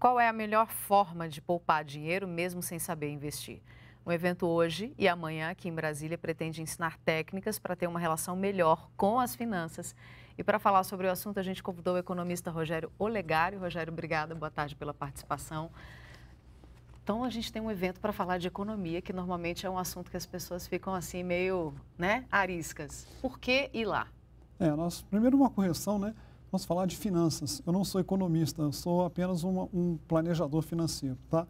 Qual é a melhor forma de poupar dinheiro mesmo sem saber investir? O evento hoje e amanhã aqui em Brasília pretende ensinar técnicas para ter uma relação melhor com as finanças. E para falar sobre o assunto, a gente convidou o economista Rogério Olegário. Rogério, obrigada, boa tarde pela participação. Então, a gente tem um evento para falar de economia, que normalmente é um assunto que as pessoas ficam assim meio, ariscas. Por que ir lá? Primeiro uma correção, Vamos falar de finanças. Eu não sou economista, eu sou apenas um planejador financeiro, tá?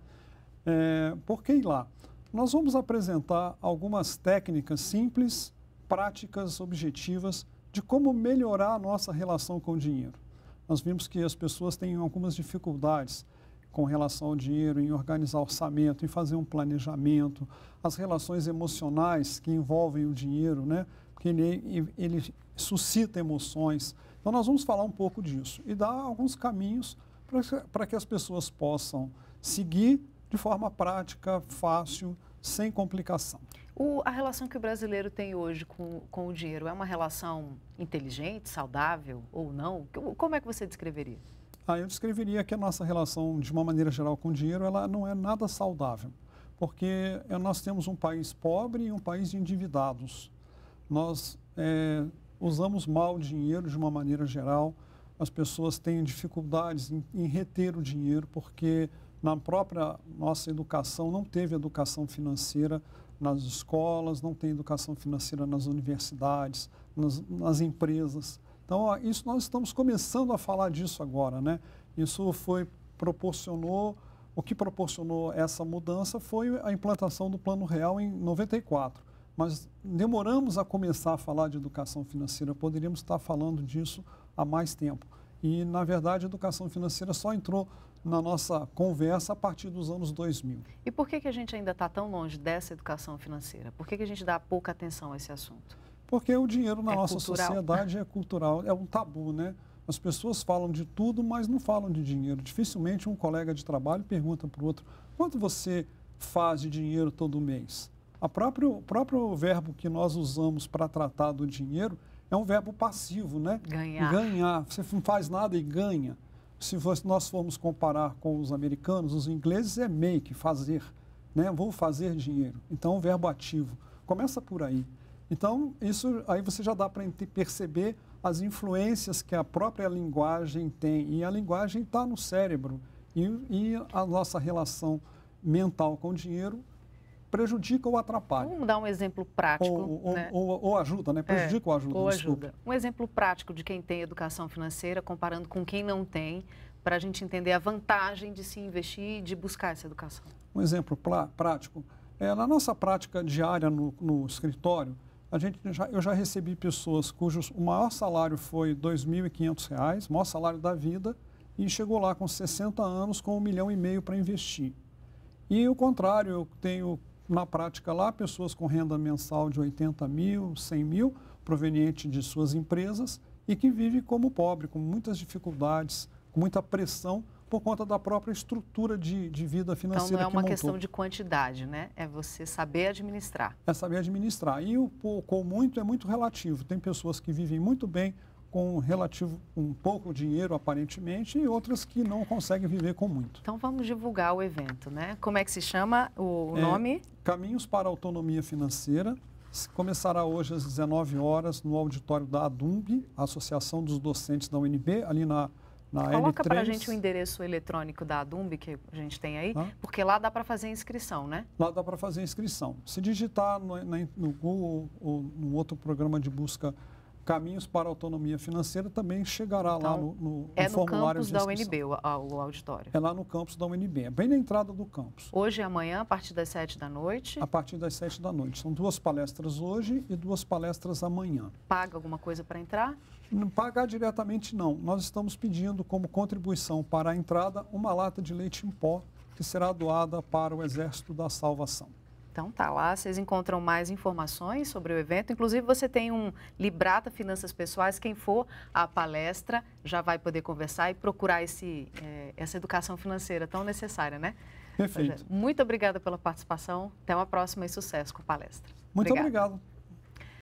Por que ir lá? Nós vamos apresentar algumas técnicas simples, práticas, objetivas, de como melhorar a nossa relação com o dinheiro. Nós vimos que as pessoas têm algumas dificuldades com relação ao dinheiro, em organizar orçamento, em fazer um planejamento, as relações emocionais que envolvem o dinheiro, Porque ele suscita emoções. Então, nós vamos falar um pouco disso e dar alguns caminhos para que as pessoas possam seguir de forma prática, fácil, sem complicação. A relação que o brasileiro tem hoje com o dinheiro é uma relação inteligente, saudável ou não? Como é que você descreveria? Eu descreveria que a nossa relação, de uma maneira geral, com o dinheiro, ela não é nada saudável, porque nós temos um país pobre e um país de endividados. Nós usamos mal o dinheiro de uma maneira geral, as pessoas têm dificuldades em reter o dinheiro, porque na própria nossa educação não teve educação financeira nas escolas, não tem educação financeira nas universidades, nas empresas. Então, isso nós estamos começando a falar disso agora, Isso o que proporcionou essa mudança foi a implantação do Plano Real em 94. Mas demoramos a começar a falar de educação financeira, poderíamos estar falando disso há mais tempo. E, na verdade, a educação financeira só entrou na nossa conversa a partir dos anos 2000. E por que a gente ainda está tão longe dessa educação financeira? Por que a gente dá pouca atenção a esse assunto? Porque o dinheiro na nossa cultural. sociedade é cultural, é um tabu, As pessoas falam de tudo, mas não falam de dinheiro. Dificilmente um colega de trabalho pergunta para o outro, quanto você faz de dinheiro todo mês? O próprio verbo que nós usamos para tratar do dinheiro é um verbo passivo, Ganhar. Ganhar. Você não faz nada e ganha. Se nós formos comparar com os americanos, os ingleses é make, fazer, Vou fazer dinheiro. Então, é um verbo ativo. Começa por aí. Então, isso aí você já dá para perceber as influências que a própria linguagem tem. E a linguagem está no cérebro. E a nossa relação mental com o dinheiro prejudica ou atrapalha. Vamos dar um exemplo prático. Ou ajuda, Prejudica ou ajuda, ou desculpa. ajuda. Um exemplo prático de quem tem educação financeira, comparando com quem não tem, para a gente entender a vantagem de se investir e de buscar essa educação. Um exemplo prático. Na nossa prática diária no escritório, eu já recebi pessoas cujos o maior salário foi R$ 2.500, maior salário da vida, e chegou lá com 60 anos com R$ 1,5 milhão para investir. E o contrário, eu tenho na prática lá pessoas com renda mensal de 80 mil, 100 mil, proveniente de suas empresas e que vivem como pobre, com muitas dificuldades, com muita pressão por conta da própria estrutura de vida financeira que montou. Então, não é uma questão de quantidade, É você saber administrar. É saber administrar. E o pouco muito é muito relativo. Tem pessoas que vivem muito bem com um pouco dinheiro, aparentemente, e outras que não conseguem viver com muito. Então, vamos divulgar o evento, Como é que se chama o nome? Caminhos para a Autonomia Financeira. Começará hoje às 19 horas no auditório da ADUNB, a Associação dos Docentes da UNB, ali na Coloca L3. para a gente o endereço eletrônico da ADUNB que a gente tem aí, porque lá dá para fazer inscrição, Lá dá para fazer inscrição. Se digitar no Google ou no outro programa de busca Caminhos para a Autonomia Financeira, também chegará lá no formulário de inscrição. É no campus da UNB, o auditório? É lá no campus da UNB, é bem na entrada do campus. Hoje e amanhã, a partir das 7 da noite? A partir das 7 da noite. São 2 palestras hoje e 2 palestras amanhã. Paga alguma coisa para entrar? Não pagar diretamente, não. Nós estamos pedindo como contribuição para a entrada uma lata de leite em pó que será doada para o Exército da Salvação. Então, tá lá, vocês encontram mais informações sobre o evento. Inclusive, você tem um Librata Finanças Pessoais. Quem for à palestra já vai poder conversar e procurar essa educação financeira tão necessária, Perfeito. Muito obrigada pela participação. Até uma próxima e sucesso com a palestra. Muito obrigado.